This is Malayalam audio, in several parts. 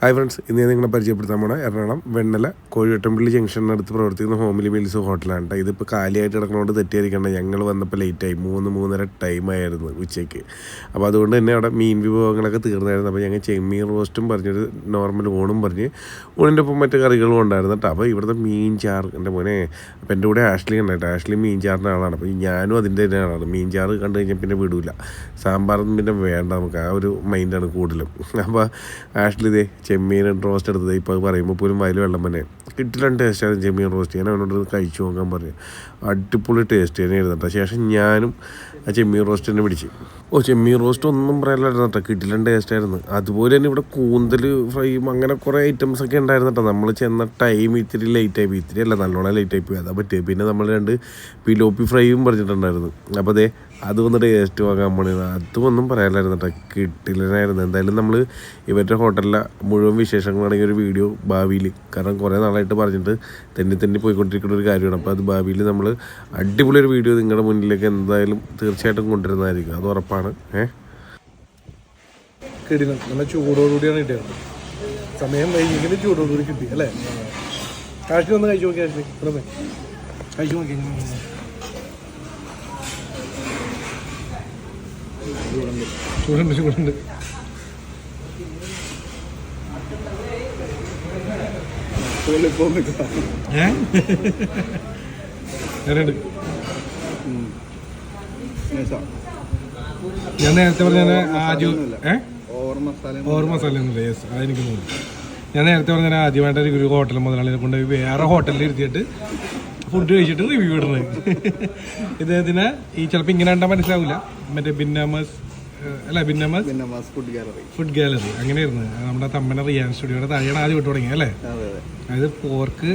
ഹായ് ഫ്രണ്ട്സ്, ഇന്ന് ഞാൻ നിങ്ങളെ പരിചയപ്പെടുത്താൻ പോണ എറണാകുളം വെണ്ണല കോഴിവട്ടംപള്ളി ജംഗ്ഷനടുത്ത് പ്രവർത്തിക്കുന്ന ഹോംലി മീൽസ് ഹോട്ടലാണ് കേട്ടോ. ഇതിപ്പോൾ കാലിയായിട്ട് കിടക്കുന്നതുകൊണ്ട് തെറ്റിയിരിക്കേണ്ട, ഞങ്ങൾ വന്നപ്പോൾ ലേറ്റായി 3-3:30 ടൈമായിരുന്നു ഉച്ചയ്ക്ക്. അപ്പോൾ അതുകൊണ്ട് തന്നെ അവിടെ മീൻ വിഭവങ്ങളൊക്കെ തീർന്നായിരുന്നു. അപ്പോൾ ഞങ്ങൾ ചെമ്മീൻ റോസ്റ്റും പറഞ്ഞൊരു നോർമൽ ഊണും പറഞ്ഞ് ഊണിൻ്റെ ഒപ്പം മറ്റു കറികളും ഉണ്ടായിരുന്നു കേട്ടോ. അപ്പോൾ ഇവിടുത്തെ മീൻ ചാറ് എൻ്റെ മോനെ, അപ്പോൾ എൻ്റെ കൂടെ ആഷ്ലി ഉണ്ടായിട്ട്, ആഷ്ലി മീൻ ചാറിൻ്റെ ആളാണ്. അപ്പോൾ ഞാനും അതിൻ്റെ തന്നെ ആളാണ്. മീൻ ചാറ് കണ്ടു കഴിഞ്ഞാൽ പിന്നെ വിടൂല, സാമ്പാറൊന്നും പിന്നെ വേണ്ട, നമുക്ക് ആ ഒരു മൈൻഡാണ് കൂടുതലും. അപ്പോൾ ആഷ്ലി ഇതേ ചെമ്മീൻ റോസ്റ്റ് എടുത്തത് ഇപ്പോൾ പറയുമ്പോൾ പോലും വയൽ വെള്ളം തന്നെ കിട്ടില്ല ടേസ്റ്റാണ് ചെമ്മീൻ റോസ്റ്റ്. ഞാൻ അവനോട് കഴിച്ചു നോക്കാൻ പറഞ്ഞു, അടിപൊളി ടേസ്റ്റ് തന്നെയായിരുന്നു കേട്ടോ. ശേഷം ഞാനും ആ ചെമ്മീൻ റോസ്റ്റ് തന്നെ പിടിച്ച്. ചെമ്മീൻ റോസ്റ്റ് ഒന്നും പറയാനില്ലായിരുന്നു കേട്ടോ, കിട്ടില്ല ടേസ്റ്റായിരുന്നു. അതുപോലെ തന്നെ ഇവിടെ കൂന്തൽ ഫ്രൈയും അങ്ങനെ കുറേ ഐറ്റംസൊക്കെ ഉണ്ടായിരുന്നു കേട്ടോ. നമ്മൾ ചെന്ന ടൈം ഇത്തിരി ലേറ്റായി, ഇത്തിരി അല്ല നല്ലോണം ലേറ്റായി പോയി, അതാ പറ്റിയത്. പിന്നെ നമ്മൾ 2 പിലോപ്പി ഫ്രൈയും പറഞ്ഞിട്ടുണ്ടായിരുന്നു. അപ്പോൾ അതേ അത് വന്ന് ടേസ്റ്റ് വാങ്ങാൻ പോണത്, അതുമൊന്നും പറയാനില്ലായിരുന്നു കേട്ടോ, കിട്ടില്ലായിരുന്നു. എന്തായാലും നമ്മൾ ഇവരുടെ ഹോട്ടലിലെ മുഴുവൻ വിശേഷങ്ങളാണെങ്കിൽ ഒരു വീഡിയോ ഭാവിയിൽ, കാരണം കുറേ നാളായിട്ട് പറഞ്ഞിട്ട് തെന്നി പോയിക്കൊണ്ടിരിക്കുന്ന ഒരു കാര്യമാണ്. അപ്പോൾ അത് ഭാവിയിൽ നമ്മൾ അടിപൊളി ഒരു വീഡിയോ നിങ്ങളുടെ മുന്നിലേക്ക് എന്തായാലും തീർച്ചയായിട്ടും കൊണ്ടുവരുന്നതായിരിക്കും, അത് ഉറപ്പാണ്. കിടിലം, നല്ല ചൂടോടുകൂടിയാണ് കിട്ടിയത്. സമയം വൈകിയെങ്കിലും ചൂടോടുകൂടി കിട്ടി അല്ലേ? കാശ്മീർ ഒന്ന് കഴിച്ചു നോക്കി, കാശ്മീർ ഇവിടെ കഴിച്ചു നോക്കി. ചൂടുണ്ട് ഞാൻ നേരത്തെ പറഞ്ഞ ഓവർ മസാല ഒന്നുമില്ല. യെസ്, അതെനിക്ക് തോന്നുന്നു. ഞാൻ നേരത്തെ പറഞ്ഞാൽ ആദ്യമായിട്ട് ഒരു ഹോട്ടൽ മുതലാളിനെ കൊണ്ടുപോയി വേറെ ഹോട്ടലിൽ ഇരുത്തിയിട്ട് ഫുഡ് കഴിച്ചിട്ട് റിവ്യൂ ഇടുന്നത്. ഇദ്ദേഹത്തിന് ഈ ചിലപ്പോൾ ഇങ്ങനെ കണ്ടാൽ മനസ്സിലാവില്ല, മറ്റേ ബിന്നാമസ് ഫുഡ് ഗാലറി അങ്ങനെയായിരുന്നു. നമ്മുടെ തമ്മന റിയാൻ സ്റ്റുഡിയോയുടെ താഴെയാണ് ആദ്യമായിട്ട് തുടങ്ങിയത് അല്ലേ? അതായത് പോർക്ക്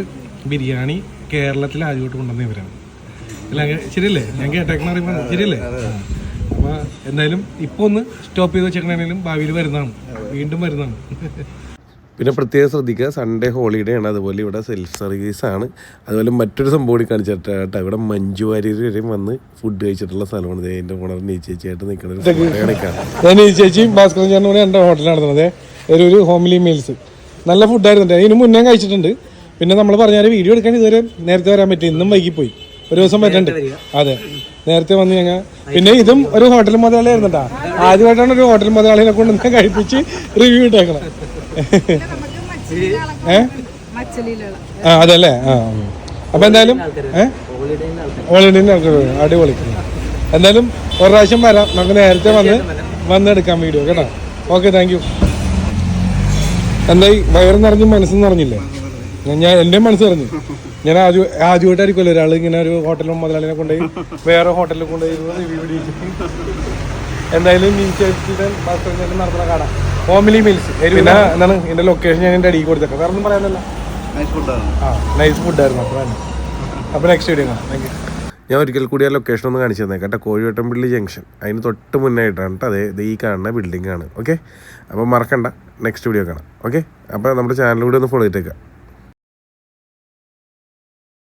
ബിരിയാണി കേരളത്തിൽ ആദ്യമായിട്ട് കൊണ്ടുവന്ന ഇവരാണ് അല്ല? ശരിയല്ലേ? ഞാൻ കേട്ടേക്കെന്ന് പറയുമ്പോൾ ശരിയല്ലേ? അപ്പോൾ എന്തായാലും ഇപ്പോൾ ഒന്ന് സ്റ്റോപ്പ് ചെയ്ത് വെച്ചേക്കണെങ്കിലും ഭാവിയിൽ വരുന്നതാണ്, വീണ്ടും വരുന്നതാണ്. പിന്നെ പ്രത്യേകം ശ്രദ്ധിക്കുക, സൺഡേ ഹോളിഡേ ആണ്. അതുപോലെ ഇവിടെ സെൽഫ് സർവീസാണ്. അതുപോലെ മറ്റൊരു സംഭവം കൂടി കാണിച്ചിട്ട് കേട്ടോ, ഇവിടെ മഞ്ജു വാര്യർ വരെയും വന്ന് ഫുഡ് കഴിച്ചിട്ടുള്ള സ്ഥലമാണ്. എൻ്റെ ഓണർ നീച്ചേച്ചിയായിട്ട് നിൽക്കുന്നത്. നീച്ചേച്ചിയും ഭാസ്കരൻ ചേട്ടനും കൂടെ എൻ്റെ ഹോട്ടലാണ് നടത്തുന്നത്, ഒരു ഹോംലി മീൽസ്. നല്ല ഫുഡായിരുന്നു. ഇതിന് മുന്നേ കഴിച്ചിട്ടുണ്ട്. പിന്നെ നമ്മൾ പറഞ്ഞാൽ വീഡിയോ എടുക്കാൻ ഇതുവരെ നേരത്തെ വരാൻ പറ്റി, ഇന്നും വൈകിപ്പോയി, ഒരു ദിവസം പറ്റണ്ട്. അതെ, നേരത്തെ വന്ന് ഞങ്ങൾ പിന്നെ ഇതും ഒരു ഹോട്ടൽ മുതലാളിയായിരുന്നു കേട്ടോ. ആദ്യമായിട്ടാണ് ഒരു ഹോട്ടൽ മുതലാളിനെ കൊണ്ട് കഴിപ്പിച്ച് റിവ്യൂ ഇട്ടേക്കണം. അതല്ലേ? അപ്പൊ എന്തായാലും ഹോളിഡേ അടിപൊളി. എന്തായാലും ഒരു പ്രാവശ്യം വരാം, നമുക്ക് നേരത്തെ വന്നെടുക്കാം വീഡിയോ കേട്ടോ. Okay, thank you. എന്തായി വയറ് നിറഞ്ഞു മനസ്സെന്ന് പറഞ്ഞില്ലേ? ഞാൻ എൻ്റെ മനസ്സ് പറഞ്ഞു. ഞാൻ ആദ്യമായിട്ടായിരിക്കുമല്ലോ ഒരാൾ ഇങ്ങനെ ഒരു ഹോട്ടൽ മുതലാളിനെ കൊണ്ടുപോയി വേറെ ഹോട്ടലിൽ കൊണ്ടുപോയി റിവ്യൂ ഇടിച്ചിട്ട്. എന്തായാലും നടത്തുന്ന കാണാം ഹോംലി മീൽസ്. പിന്നെ എന്താണ് ഇതിന്റെ ലൊക്കേഷൻ ഞാൻ എൻ്റെ അടിയിൽ കൊടുത്തേക്കാം, വേറെ ഒന്നും പറയാനല്ല. നൈസ് ഫുഡായിരുന്നു. അപ്പോൾ നെക്സ്റ്റ് വീഡിയോ കാണാം. Thank you. ഞാൻ ഒരിക്കൽ കൂടി ആ ലൊക്കേഷൻ ഒന്ന് കാണിച്ചു തന്നെ കേട്ടോ. കോഴിവട്ടംപള്ളി ജംഗ്ഷൻ, അതിന് തൊട്ട് മുന്നായിട്ടാണ് കേട്ടോ. അതേ ഈ കാണുന്ന ബിൽഡിംഗ് ആണ്. ഓക്കെ, അപ്പോൾ മറക്കണ്ട, നെക്സ്റ്റ് വീഡിയോ കാണാം. ഓക്കെ, അപ്പോൾ നമ്മുടെ ചാനലിലൂടെ ഒന്ന് ഫോളോ ചെയ്തേക്കാം.